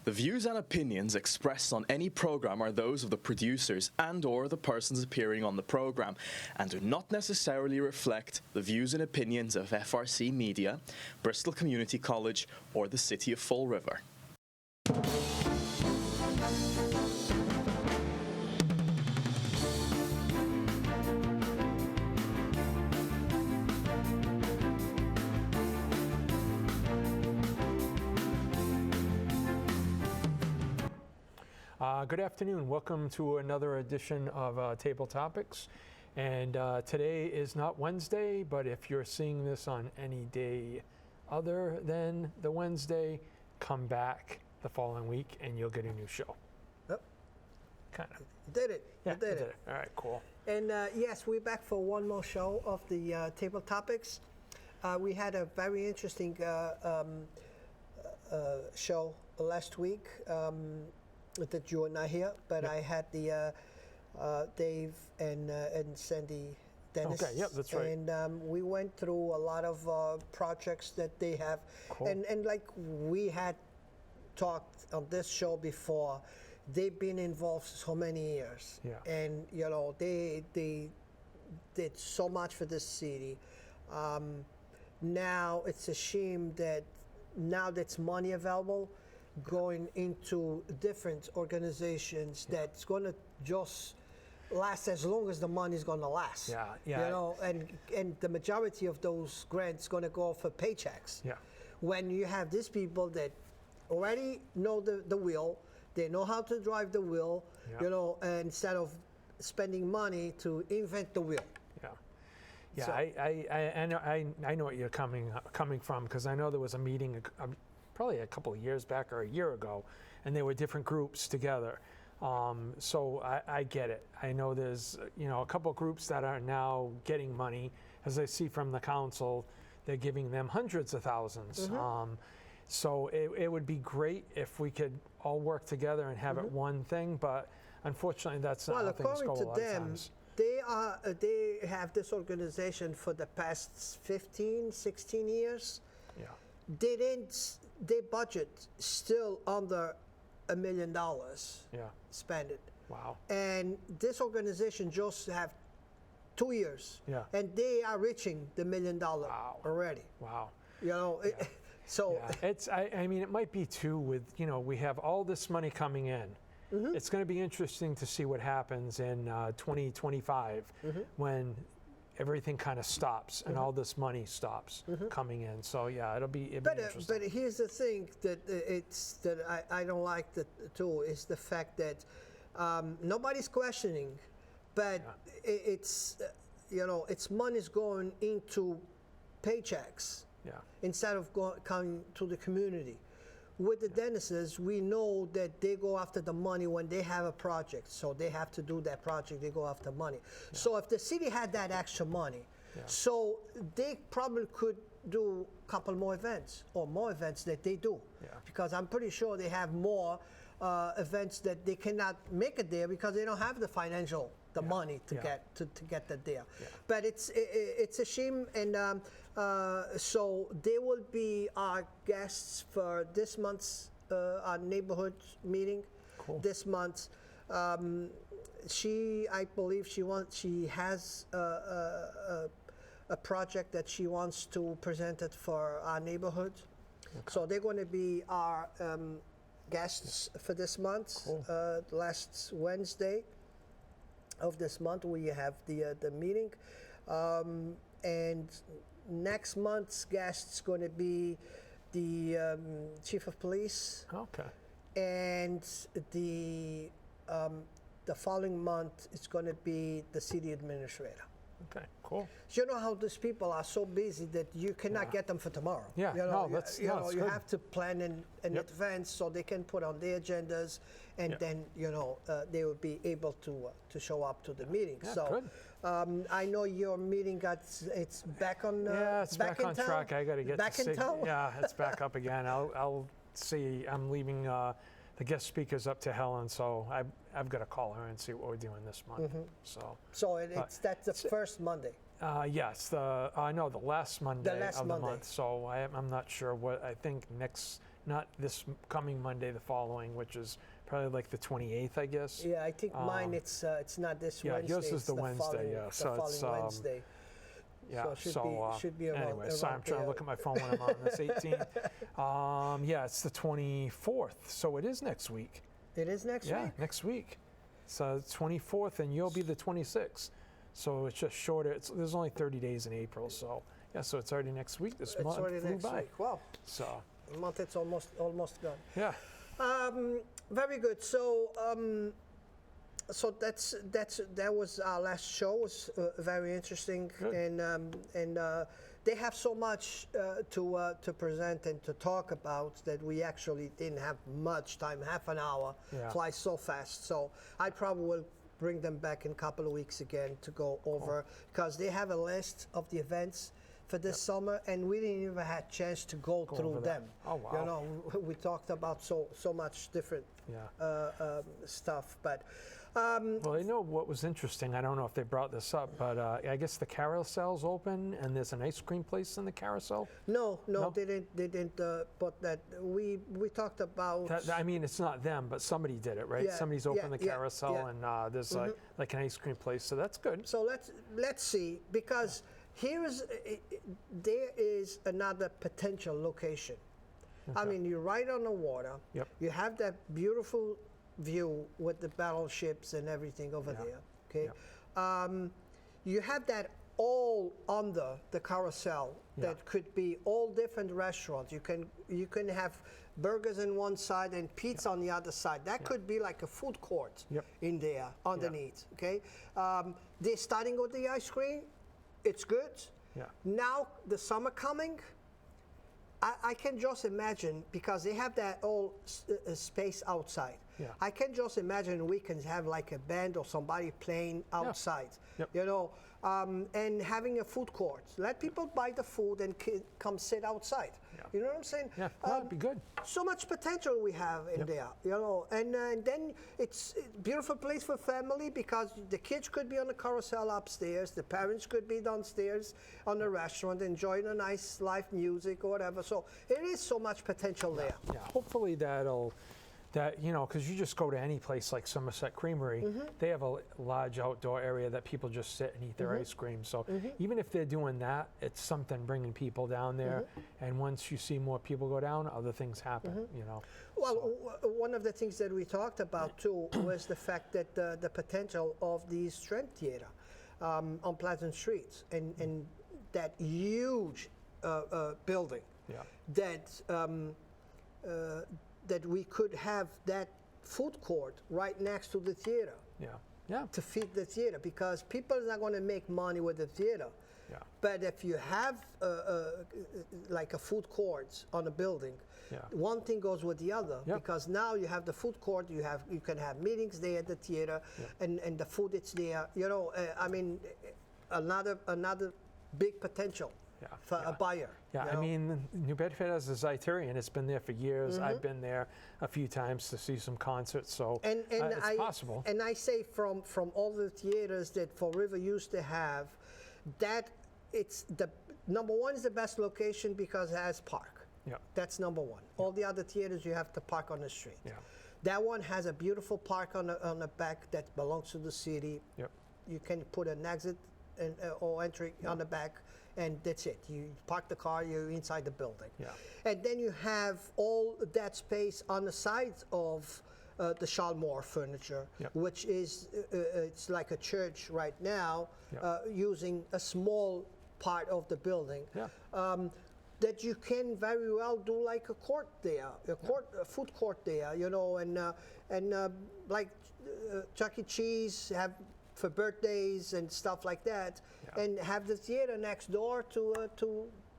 The views and opinions expressed on any program are those of the producers and/or the persons appearing on the program and do not necessarily reflect the views and opinions of FRC Media, Bristol Community College, or the City of Fall River. Good afternoon. Welcome to another edition of Table Topics. And today is not Wednesday, but if you're seeing this on any day other than the Wednesday, come back the following week and you'll get a new show. Yep. Kind of. You did it. Yeah, you did it. All right, cool. And yes, we're back for one more show of the Table Topics. We had a very interesting show last week. That you were not here, but yep. I had the Dave and Sandy Dennis. Okay, yep, that's right. And we went through a lot of projects that they have. Cool. And like we had talked on this show before, they've been involved so many years. Yeah. And, you know, they did so much for this city. Now it's a shame that now that's money available, going into different organizations that's going to just last as long as the money is going to last. Yeah, yeah. You know, and the majority of those grants going to go for paychecks. Yeah. When you have these people that already know the wheel, they know how to drive the wheel, yeah. you know, instead of spending money to invent the wheel. Yeah. Yeah, So, I know what you're coming from, because I know there was a meeting probably a couple of years back or a year ago, and there were different groups together. So I get it. I know there's a couple of groups that are now getting money. As I see from the council, they're giving them hundreds of thousands. Mm-hmm. So it would be great if we could all work together and have mm-hmm. it one thing, but unfortunately that's not how things go a lot of times. They have this organization for the past 15, 16 years. Yeah. Their budget still under $1 million Yeah. spent it. Wow. And this organization just have 2 years. Yeah. And they are reaching the $1 million Wow. already. Wow. You know, Yeah. so Yeah. I mean, it might be too with, we have all this money coming in. mm-hmm. It's going to be interesting to see what happens in 2025 mm-hmm. when everything kind of stops and mm-hmm. all this money stops mm-hmm. coming in. So yeah, it'll be interesting. But here's the thing that I don't like too is the fact that nobody's questioning, but yeah. it's money's going into paychecks Yeah. instead of coming to the community. With the dentists, we know that they go after the money when they have a project. So they have to do that project, they go after money. Yeah. So if the city had that extra money, yeah. so they probably could do a couple more events or more events that they do. Yeah. Because I'm pretty sure they have more events that they cannot make it there because they don't have the financial, the yeah. money to yeah. get that there. Yeah. But it's a shame, and so they will be our guests for this month's our neighborhood meeting. Cool. This month. I believe she has a project that she wants to present it for our neighborhood. Okay. So they're going to be our guests for this month. Cool. Last Wednesday of this month we have the meeting, and next month's guest is going to be the chief of police. Okay. And the following month it's going to be the city administrator. Okay, cool. You know how these people are so busy that you cannot yeah. get them for tomorrow. Yeah, you know, that's you good. have to plan in Yep. advance so they can put on their agendas, and Yep. then they will be able to show up to the meeting. Yeah, so good. I know your meeting it's back on. Yeah, it's back on town? track. I got to get back to in town. Yeah, it's back up again. I'll see. I'm leaving the guest speakers up to Helen, so I've got to call her and see what we're doing this month. Mm-hmm. So that's the first Monday. Yes, the last Monday last of Monday. the month. So I'm not sure what I think next not this coming Monday, the following, which is probably like the 28th, I guess. Yeah, I think mine, it's not this yeah, Wednesday. yours is it's the Wednesday, following, yeah. the So it's, following Wednesday. Yeah, So should be around. anyway, sorry, I'm around trying to there. look at my phone when I'm on this 18th. Yeah, it's the 24th, so it is next week. It is next Yeah, week? next week. So it's 24th, and you'll be the 26th. So it's just shorter. There's only 30 days in April, so yeah, so it's already next week. This It's month already flew next by. week. Wow. So A month, it's almost gone. yeah, Very good. So that was our last show. It was very interesting, Good. and they have so much to present and to talk about that we actually didn't have much time. Half an hour Yeah. flies so fast. So I probably will bring them back in a couple of weeks again to go over, because they have a list of the events for this summer, and we didn't even have a chance to go through over that. them. Oh, wow. You know, we talked about so much different yeah. stuff, but Well, I know what was interesting. I don't know if they brought this up, but I guess the carousel's open, and there's an ice cream place in the carousel. no, No? they didn't put that. We talked about. I mean, it's not them, but somebody did it, right? Yeah, Somebody's opened the yeah, carousel, yeah. and there's like an ice cream place, so that's good. So let's see, because there is another potential location. I mean, you're right on the water. Yep. You have that beautiful view with the battleships and everything over Yeah. there. Okay. You have that all under the carousel that Yeah. could be all different restaurants. You can have burgers on one side and pizza on the other side. That could be like a food court Yep. in there underneath. Okay. They're starting with the ice cream. It's good. Yeah. Now the summer coming, I can just imagine, because they have that all space outside. Yeah. I can just imagine we can have like a band or somebody playing outside, Yep. you know, and having a food court. Let people buy the food and come sit outside. Yeah. You know what I'm saying? Yeah, that'd be good. So much potential we have in there, you know, and then it's a beautiful place for family, because the kids could be on the carousel upstairs, the parents could be downstairs on the restaurant enjoying a nice live music or whatever. So it is so much potential there. Yeah, hopefully you know, because you just go to any place like Somerset Creamery, they have a large outdoor area that people just sit and eat their ice cream. So even if they're doing that, it's something bringing people down there. And once you see more people go down, other things happen, you know. Well, one of the things that we talked about too was the fact that the potential of the Strength Theater on Pleasant Street, and that huge building that we could have that food court right next to the theater Yeah, to feed the theater, because people are not going to make money with the theater. yeah. But if you have like a food court on a building, Yeah. one thing goes with the other, Yep. because now you have the food court, you can have meetings there at the theater, and the food it's there. You know, I mean, another big potential for a buyer. Yeah, you I know? mean, New Bedford has a Zeiterion. It's been there for years. I've been there a few times to see some concerts, so and it's possible. And I say from all the theaters that Fall River used to have, that it's the number one is the best location because it has park. Yeah, That's number one. All the other theaters you have to park on the street. yeah, That one has a beautiful park on the back that belongs to the city. yep, You can put an exit or entry on the back, and that's it. You park the car, you're inside the building. Yeah. And then you have all that space on the sides of the Shalmore furniture, Yep. which is it's like a church right now, Yep. using a small part of the building. Yeah. That you can very well do like a court there, a food court there, you know, and like Chuck E. Cheese have for birthdays and stuff like that, and have the theater next door to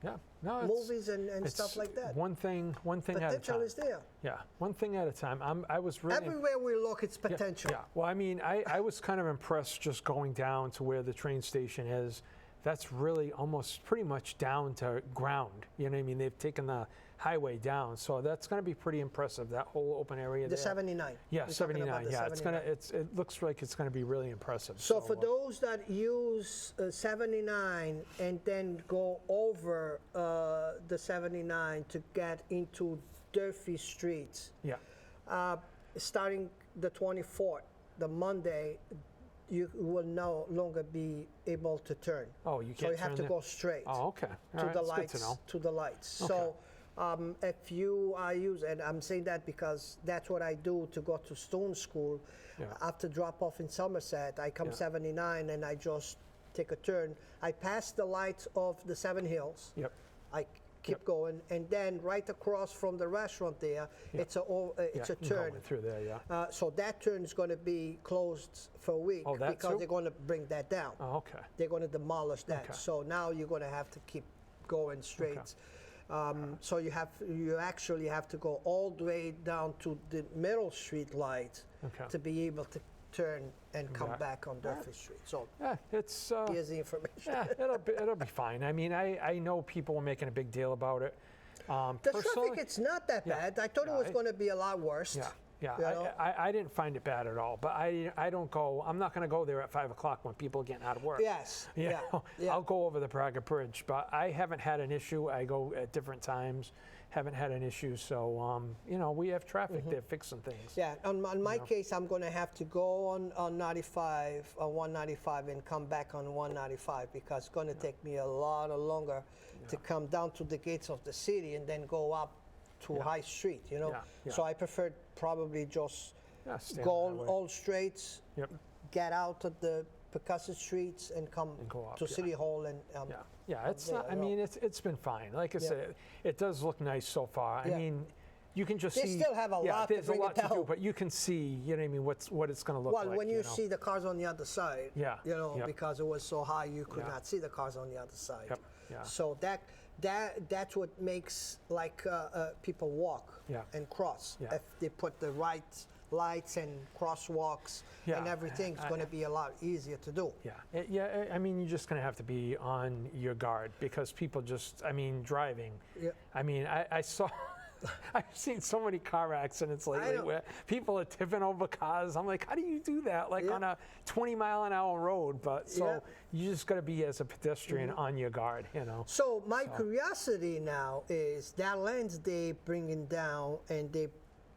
yeah. No, movies and it's stuff like that. One thing at a Potential time. is there. Yeah, one thing at a time. I was really Everywhere we look, it's potential. Yeah. Well, I mean, I was kind of impressed just going down to where the train station is. That's really almost pretty much down to ground. You know what I mean? They've taken the highway down, so that's going to be pretty impressive. That whole open area The there. 79. Yeah, We're talking about 79. the Yeah, 79. it looks like it's going to be really impressive. So for those that use 79 and then go over the 79 to get into Durfee Street. Yeah. Starting the 24th, the Monday, you will no longer be able to turn. Oh, you So can't you have turn to there? go straight Oh, okay. All to right, the that's lights. good to know. To the lights. Okay. So if you are using, and I'm saying that because that's what I do to go to Stone School. Yeah. After drop off in Somerset, I come Yeah. 79 and I just take a turn. I pass the lights of the Seven Hills. Yep. I keep going, and then right across from the restaurant there, it's a Yeah, turn. going through there, yeah. So that turn is going to be closed for a week Oh, that because too? they're going to bring that down. Oh, okay. They're going to demolish that. Okay. So now you're going to have to keep going straight. So you actually have to go all the way down to the Middle Street light Okay. to be able to turn and come back. back on Durfee Street. So Yeah, it's here's the information. yeah, it'll be fine. I mean, I know people were making a big deal about it. The Personally, traffic, it's not that yeah, bad. I thought it yeah, was going to be a lot worse. yeah, yeah. You know? I didn't find it bad at all. But I don't go. I'm not going to go there at 5 o'clock when people are getting out of work. Yes. You Yeah. know, Yeah. I'll go over the Praga Bridge, but I haven't had an issue. I go at different times. Haven't had an issue. So you know, we have traffic. They're fixing things. Yeah, on my case, I'm going to have to go on 95, on 195, and come back on 195 because it's going to take me a lot longer to come down to the gates of the city and then go up to High Street, you know. Yeah, yeah. So I prefer probably just Yeah, stay go on the highway. all straights, Yep. get out of the Picasso streets and come go up, to yeah. City Hall and Yeah, yeah. It's there, not. I you know. mean, it's been fine. Like I Yeah. said, it does look nice so far. Yeah. I mean, you can just They see. still have a lot to there's bring a it lot to do, down. but you can see. You know what I mean? What it's going to look well, like. when you know? see the cars on the other side, Yeah, you know, yep. because it was so high, you could Yeah. not see the cars on the other side. Yep, yeah. So that's what makes like people walk Yeah. and cross. Yeah. If they put the right lights and crosswalks and Yeah, everything, it's going to be a lot easier to do. Yeah, I mean, you're just going to have to be on your guard because people just, I mean, driving. Yeah. I mean, I saw, I've seen so many car accidents lately know. where people are tipping over cars. I'm like, how do you do that? Like Yeah. on a 20-mile-an-hour road. But so Yeah. you just got to be as a pedestrian on your guard, you know. So my curiosity now is that lens they bringing down and they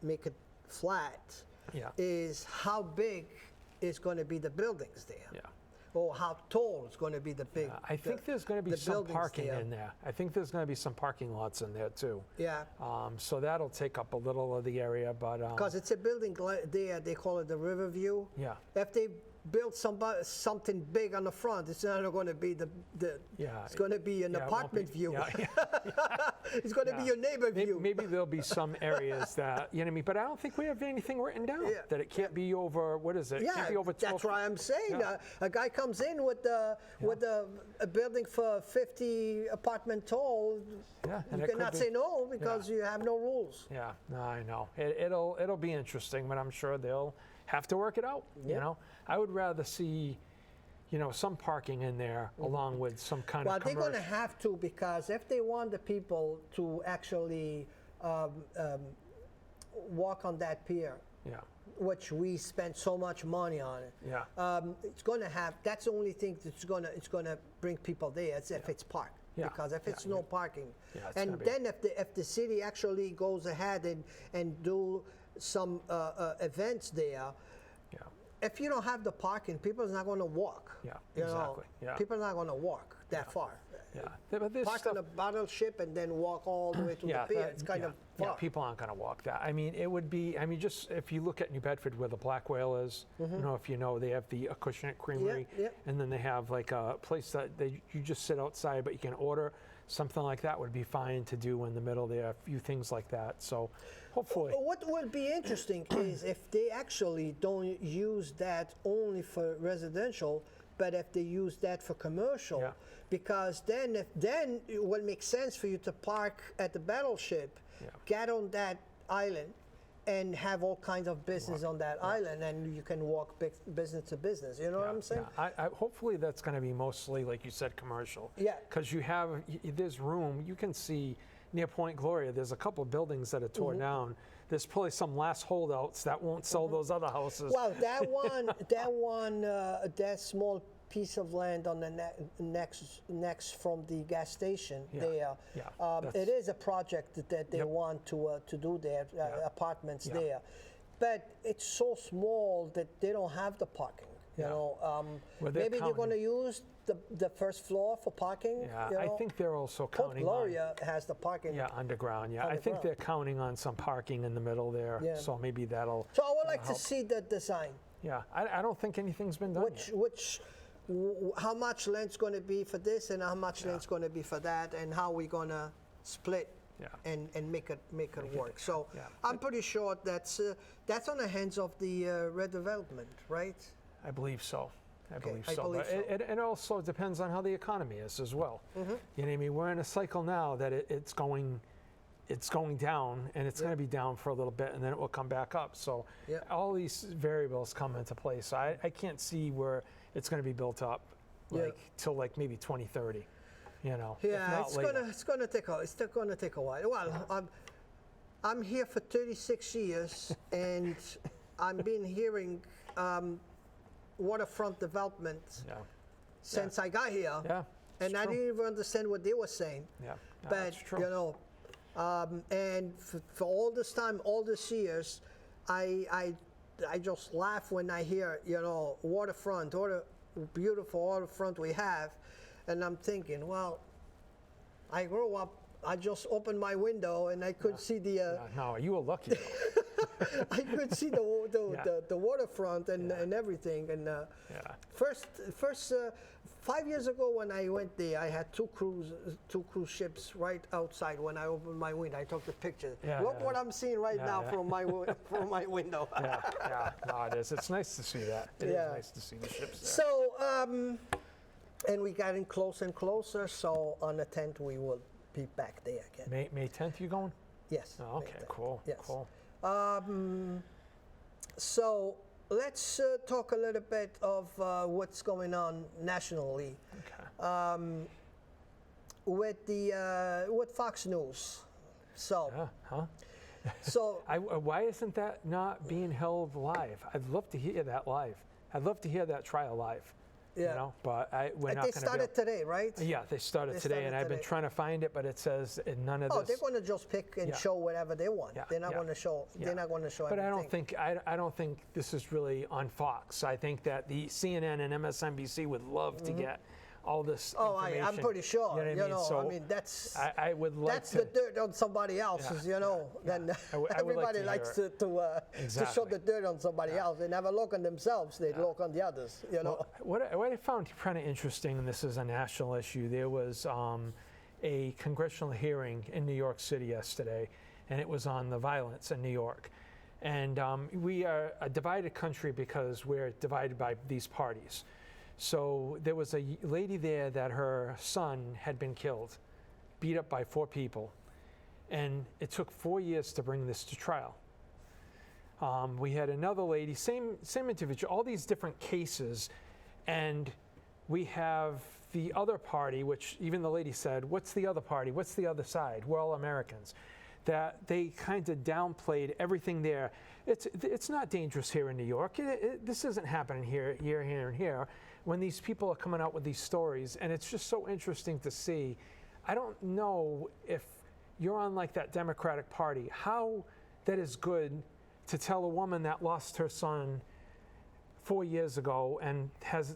make it flat. Yeah. Is how big is going to be the buildings there? Yeah. Or how tall is going to be the big? I think there's going to be the some buildings parking there. in there. I think there's going to be some parking lots in there too. Yeah. So that'll take up a little of the area, but Because it's a building there, they call it the Riverview. yeah. If they build something big on the front, it's not going to be the Yeah. it's going to be an Yeah, it won't apartment be- view. yeah, It's going to be yeah. your neighbor view. Maybe there'll be some areas that, you know what I mean? But I don't think we have anything written down Yeah. that it can't be over, what is it? It Yeah, can't be over 12. that's why I'm saying Yeah. a guy comes in with a building for 50 apartment tall. Yeah, and You it could cannot be- say no because you have no rules. Yeah, no, I know. It'll be interesting, but I'm sure they'll have to work it out, you Yeah. know? I would rather see, you know, some parking in there along with some kind Well, of they're commercial. going to have to because if they want the people to actually walk on that pier, Yeah, which we spend so much money on it. yeah. It's going to have. That's the only thing that's going to bring people there. It's if it's parked. Yeah, Because if it's yeah, no yeah. parking, Yeah, it's and gonna be- then if the city actually goes ahead and do some events there, Yeah. if you don't have the parking, people are not going to walk. Yeah, you know? exactly, yeah. People are not going to walk that far. Yeah, but there's Park stuff, on a battleship and then walk all the way to the pier. that- It's kind yeah, of far. yeah, people aren't going to walk that. I mean, it would be. I mean, just if you look at New Bedford, where the Black Whale is, you know, if you know, they have the Acushnet Creamery, yeah. and then they have like a place that you just sit outside, but you can order. Something like that would be fine to do in the middle there. A few things like that. So, hopefully, What will be interesting is if they actually don't use that only for residential, but if they use that for commercial, Yeah. because then it will make sense for you to park at the battleship, Yeah. get on that island, and have all kinds of business on that island, and you can walk business to business. You know what I'm saying? Yeah. Hopefully that's going to be mostly, like you said, commercial. Yeah. Because there's room. You can see near Point Gloria, there's a couple of buildings that are torn down. There's probably some last holdouts that won't sell those other houses. Well, that small piece of land on the next from the gas station there. Yeah, It is a project that they want to do there, apartments there. But it's so small that they don't have the parking. You know, maybe they're going to use the first floor for parking. Yeah, you know? I think they're also Port counting Gloria has the parking. Yeah, underground. Yeah, I think they're counting on some parking in the middle there. Yeah. So maybe that'll. So I would like help. to see the design. Yeah, I don't think anything's been done yet. How much land's going to be for this, and how much land's going to be for that, and how we going to split and make it work. So I'm pretty sure that's on the hands of the redevelopment, right? I believe so. I believe I so. believe But so. it also depends on how the economy is as well. You know what I mean? We're in a cycle now that it's going down, and it's going to be down for a little bit, and then it will come back up. So all these variables come into play. So I can't see where it's going to be built up till like maybe 2030. You know. Yeah, it's going to take a while. Well, I'm here for 36 years, and I've been hearing waterfront development since I got here. Yeah. And I didn't even understand what they were saying. Yeah. No, But that's true. you know, and for all this time, all these years, I just laugh when I hear waterfront, all the beautiful waterfront we have, and I'm thinking, well, I grew up. I just opened my window and I could see the. No, you were lucky. I could see the waterfront and everything. And first 5 years ago when I went there, I had two cruise ships right outside. When I opened my window, I took the picture. Look what I'm seeing right now from my window. No, it is. It's nice to see that. It is nice to see the ships there. So, and we got in closer and closer. So on the 10th, we will be back there again. May 10th, you going? Yes. Oh, okay, cool. Yes. Cool. So let's talk a little bit of what's going on nationally with Fox News. So, so why isn't that not being held live? I'd love to hear that live. I'd love to hear that trial live. Yeah. You know, but we're not going they to. started today, right? Yeah, they started today, and I've been trying to find it, but it says none of this. Oh, they're going to just pick and show whatever they want. They're not going to show. They're not going to show. But everything. I don't think this is really on Fox. I think that the CNN and MSNBC would love to get all this. Oh, I'm pretty sure. You know what I mean? I mean that's. I would like that's the dirt on somebody else's. Then everybody likes to show the dirt on somebody else. They never look on themselves. They look on the others. Well, what I found kind of interesting, and this is a national issue, there was a congressional hearing in New York City yesterday, and it was on the violence in New York. And we are a divided country because we're divided by these parties. So there was a lady there that her son had been killed, beat up by 4 people, and it took 4 years to bring this to trial. We had another lady, same individual, all these different cases, and we have the other party, which even the lady said, what's the other party? What's the other side? We're all Americans. That they kind of downplayed everything there. It's not dangerous here in New York. This isn't happening here, and here. When these people are coming out with these stories, and it's just so interesting to see. I don't know if you're on like that Democratic Party, how that is good to tell a woman that lost her son 4 years ago and has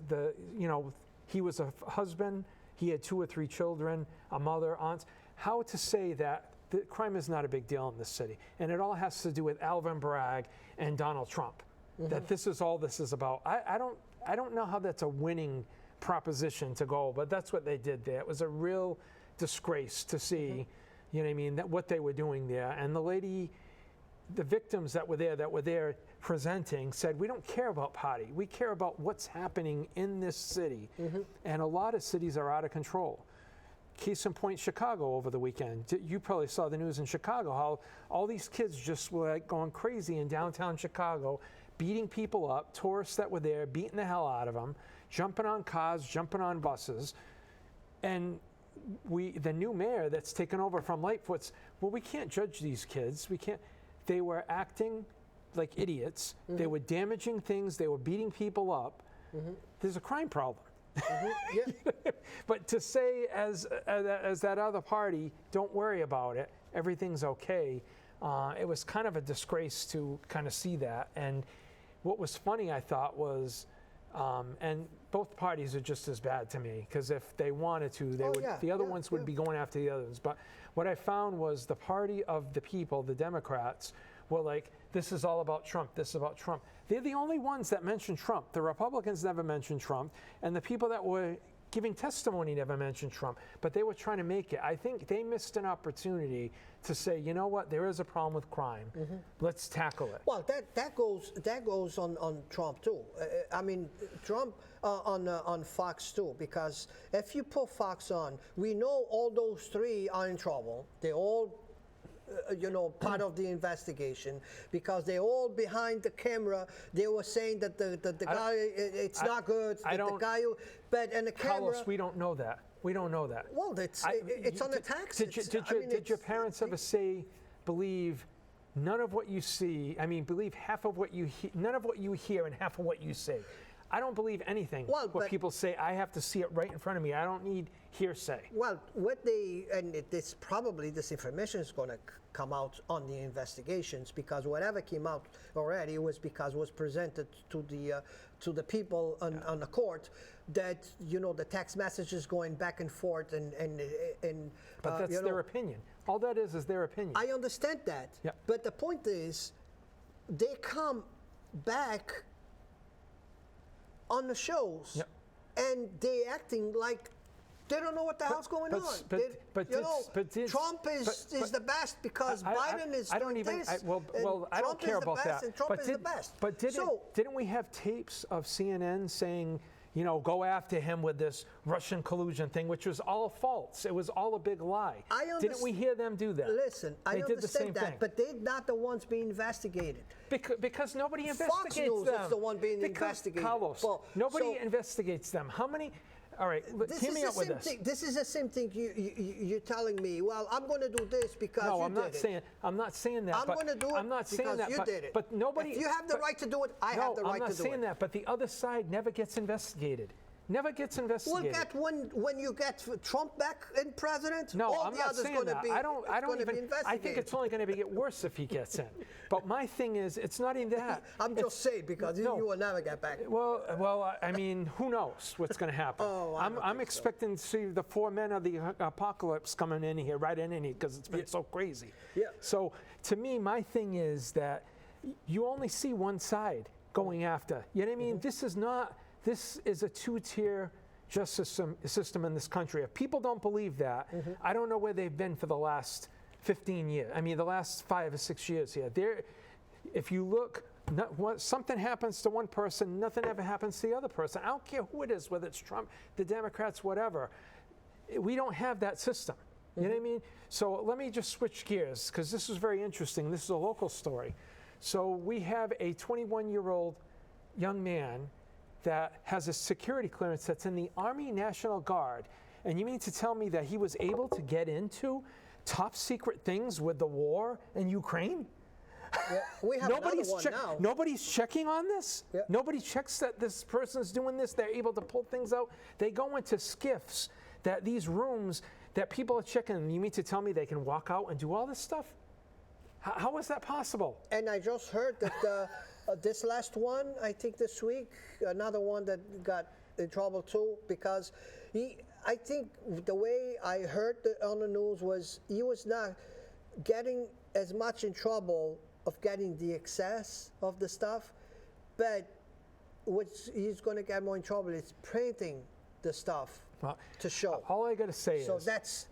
he was a husband, he had 2 or 3 children, a mother, aunts, how to say that the crime is not a big deal in this city. And it all has to do with Alvin Bragg and Donald Trump, that this is all this is about. I don't know how that's a winning proposition to go, but that's what they did there. It was a real disgrace to see, you know what I mean, that what they were doing there. And the lady, the victims that were there presenting said, we don't care about party. We care about what's happening in this city. And a lot of cities are out of control. Case in point, Chicago over the weekend. You probably saw the news in Chicago, how all these kids just were like going crazy in downtown Chicago, beating people up, tourists that were there, beating the hell out of them, jumping on cars, jumping on buses. And the new mayor that's taken over from Lightfoot's, well, we can't judge these kids. We can't. They were acting like idiots. They were damaging things. They were beating people up. There's a crime problem. Yeah. But to say as that other party, don't worry about it, everything's okay, it was kind of a disgrace to kind of see that. And what was funny, I thought, was, and both parties are just as bad to me, because if they wanted to, the other ones would be going after the others. But what I found was the party of the people, the Democrats, were like, this is all about Trump, this is about Trump. They're the only ones that mentioned Trump. The Republicans never mentioned Trump, and the people that were giving testimony never mentioned Trump, but they were trying to make it. I think they missed an opportunity to say, you know what, there is a problem with crime. Let's tackle it. Well, that goes on Trump too. I mean, Trump on Fox too, because if you put Fox on, we know all those three are in trouble. They all part of the investigation, because they're all behind the camera. They were saying that the guy, it's not good. The guy who, but and the camera. Carlos, we don't know that. We don't know that. Well, it's on the taxes. Did your parents ever say, believe none of what you see? I mean, believe half of what you none of what you hear and half of what you say. I don't believe anything what people say. I have to see it right in front of me. I don't need hearsay. Well, this information is going to come out on the investigations, because whatever came out already was because it was presented to the people on the court, that the text messages going back and forth and but that's their opinion. All that is their opinion. I understand that. Yeah. But the point is, they come back on the shows, and they acting like they don't know what the hell's going on. Trump is the best because Biden is doing this. I don't care about that. And Trump is the best. But didn't we have tapes of CNN saying, go after him with this Russian collusion thing, which was all false? It was all a big lie. Didn't we hear them do that? Listen, I understand that, but they're not the ones being investigated. Because nobody investigates them. Fox News is the one being investigated. Carlos, nobody investigates them. How many? All right, hear me out with this. This is the same thing you're telling me. Well, I'm going to do this because you did it. I'm not saying that. I'm going to do it because you did it. But nobody. If you have the right to do it, I have the right to do it. I'm not saying that. But the other side never gets investigated. Never gets investigated. Well, when you get Trump back in president, no, all I'm the not others saying going to that. be. I don't even. I think it's only going to get worse if he gets in. But my thing is, it's not even that. I'm just saying, because you will never get back. Well, I mean, who knows what's going to happen? I'm expecting to see the four men of the apocalypse coming in here, right in here, because it's been so crazy. Yeah. So to me, my thing is that you only see one side going after. You know what I mean? This is a two-tier justice system in this country. If people don't believe that, I don't know where they've been for the last 15 years. I mean, the last 5 or 6 years here. If you look, something happens to one person, nothing ever happens to the other person. I don't care who it is, whether it's Trump, the Democrats, whatever. We don't have that system. You know what I mean? So let me just switch gears, because this is very interesting. This is a local story. So we have a 21-year-old young man that has a security clearance that's in the Army National Guard. And you mean to tell me that he was able to get into top secret things with the war in Ukraine? Yeah, we have another one now. Nobody's checking on this? Yeah. Nobody checks that this person's doing this? They're able to pull things out? They go into skiffs, that these rooms that people are checking. You mean to tell me they can walk out and do all this stuff? How is that possible? And I just heard that this last one, I think this week, another one that got in trouble too, because I think the way I heard on the news was he was not getting as much in trouble of getting the excess of the stuff, but what he's going to get more in trouble is printing the stuff to show. All I got to say is, that's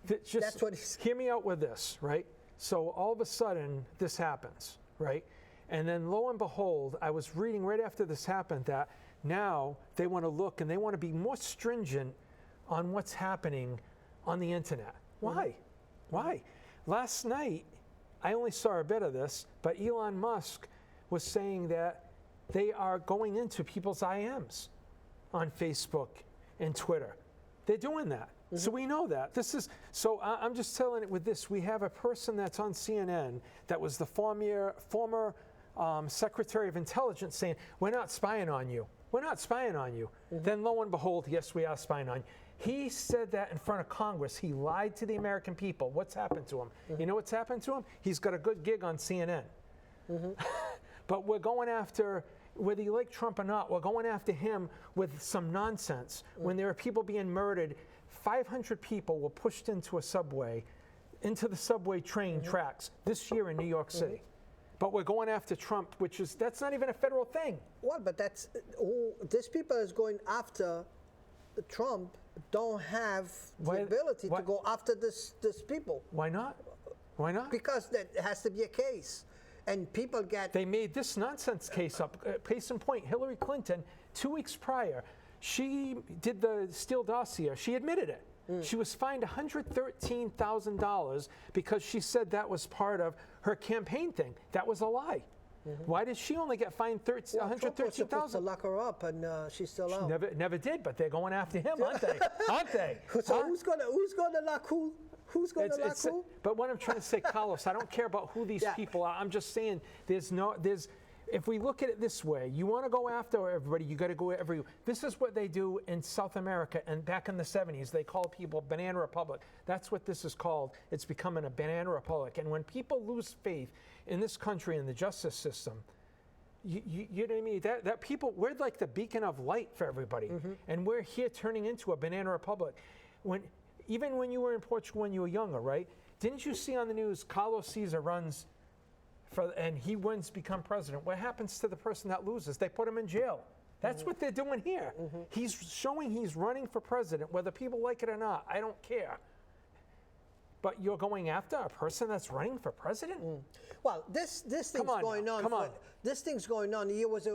what he's. Hear me out with this, right? So all of a sudden, this happens, right? And then lo and behold, I was reading right after this happened that now they want to look and they want to be more stringent on what's happening on the internet. Why? Why? Last night, I only saw a bit of this, but Elon Musk was saying that they are going into people's IMs on Facebook and Twitter. They're doing that. So we know that. So I'm just telling it with this. We have a person that's on CNN that was the former Secretary of Intelligence saying, we're not spying on you. we're not spying on you. Then lo and behold, yes, we are spying on you. He said that in front of Congress. He lied to the American people. What's happened to him? You know what's happened to him? He's got a good gig on CNN. But we're going after, whether you like Trump or not, we're going after him with some nonsense. When there are people being murdered, 500 people were pushed into the subway train tracks this year in New York City. But we're going after Trump, that's not even a federal thing. Well, but these people is going after Trump don't have the ability to go after this people. Why not? Why not? Because that has to be a case. And people They made this nonsense case up. Case in point, Hillary Clinton, 2 weeks prior, she did the Steele dossier. She admitted it. She was fined $113,000 because she said that was part of her campaign thing. That was a lie. Why did she only get fined $113,000? Trump was supposed to lock her up, and she's still out. Never did, but they're going after him, aren't they? Aren't they? So who's gonna lock who? Who's going to lock who? But what I'm trying to say, Carlos, I don't care about who these people are. I'm just saying if we look at it this way, you want to go after everybody, you got to go every. This is what they do in South America, and back in the 70s, they called people Banana Republic. That's what this is called. It's becoming a Banana Republic. And when people lose faith in this country and the justice system, you know what I mean? That people, we're like the beacon of light for everybody, and we're here turning into a Banana Republic. Even when you were in Portugal when you were younger, right? Didn't you see on the news Carlos Cesar runs and he wins, become president? What happens to the person that loses? They put him in jail. That's what they're doing here. He's showing he's running for president, whether people like it or not. I don't care. But you're going after a person that's running for president? Well, this thing's going on. Come on. This thing's going on. He was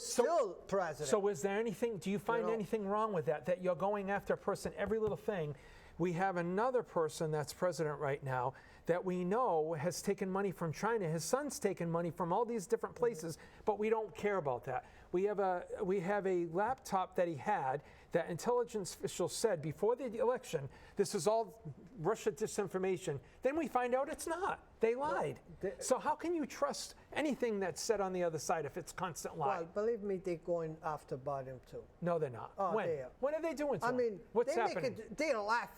still president. So is there anything, do you find anything wrong with that you're going after a person, every little thing? We have another person that's president right now that we know has taken money from China. His son's taken money from all these different places, but we don't care about that. We have a laptop that he had that intelligence officials said before the election, this is all Russia disinformation. Then we find out it's not. They lied. So how can you trust anything that's said on the other side if it's constant lie? Well, believe me, they're going after Biden too. No, they're not. Oh, when? they are. When are they doing so? I mean, what's happening? They laugh.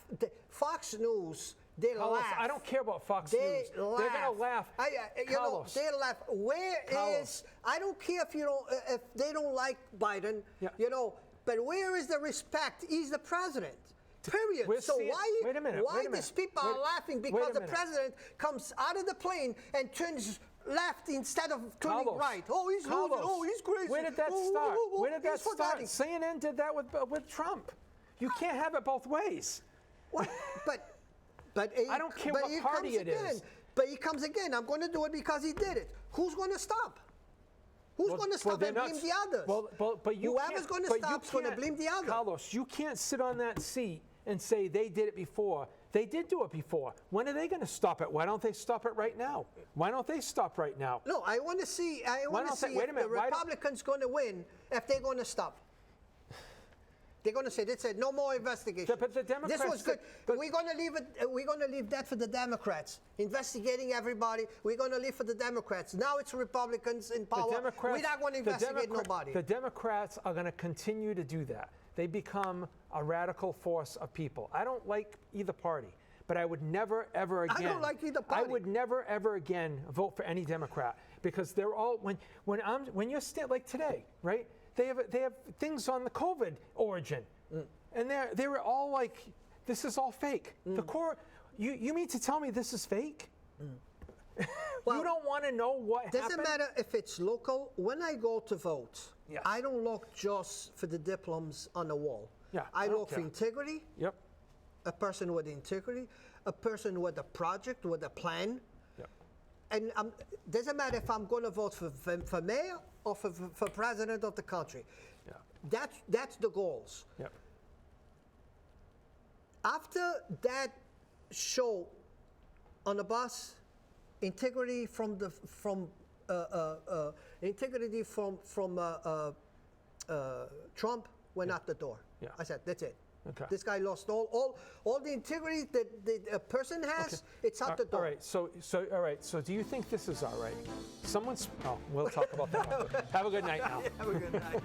Fox News, they Carlos, laugh. I don't care about Fox News. They're going to laugh. Carlos, they laugh. I don't care if they don't like Biden, but where is the respect? He's the president. Period. Wait a minute. Why these people are laughing? Because the president comes out of the plane and turns left instead of turning right. Oh, he's losing. Oh, he's crazy. Where did that start? Where did that start? CNN did that with Trump. You can't have it both ways. But I don't care what party it is. But he comes again. I'm going to do it because he did it. Who's going to stop? Who's going to stop and blame the others? But whoever's going to stop is going to blame the others. Carlos, you can't sit on that seat and say they did it before. They did do it before. When are they going to stop it? Why don't they stop it right now? Why don't they stop right now? No, I want to see. Wait a minute, the Republicans going to win if they're going to stop. They're going to say they said no more investigation. But the Democrats. This was good. But we're going to leave it. We're going to leave that for the Democrats. Investigating everybody. We're going to leave for the Democrats. Now it's Republicans in power. We're not going to investigate nobody. The Democrats are going to continue to do that. They become a radical force of people. I don't like either party, but I would never ever again. I don't like either party. I would never ever again vote for any Democrat because they're all when you're like today, right? They have things on the COVID origin, and they were all like, this is all fake. The core, you mean to tell me this is fake? Well, you don't want to know what happened? Doesn't matter if it's local. When I go to vote, I don't look just for the diplomas on the wall. I look for integrity. Yep. A person with integrity, a person with a project, with a plan. Yep. And doesn't matter if I'm going to vote for mayor or for president of the country. Yeah. That's the goals. Yep. After that show on the bus, integrity from Trump went out the door. Yeah. I said, that's it. Okay. This guy lost all the integrity that a person has. It's out the door. All right. So do you think this is all right? We'll talk about that. Have a good night now. Have a good night.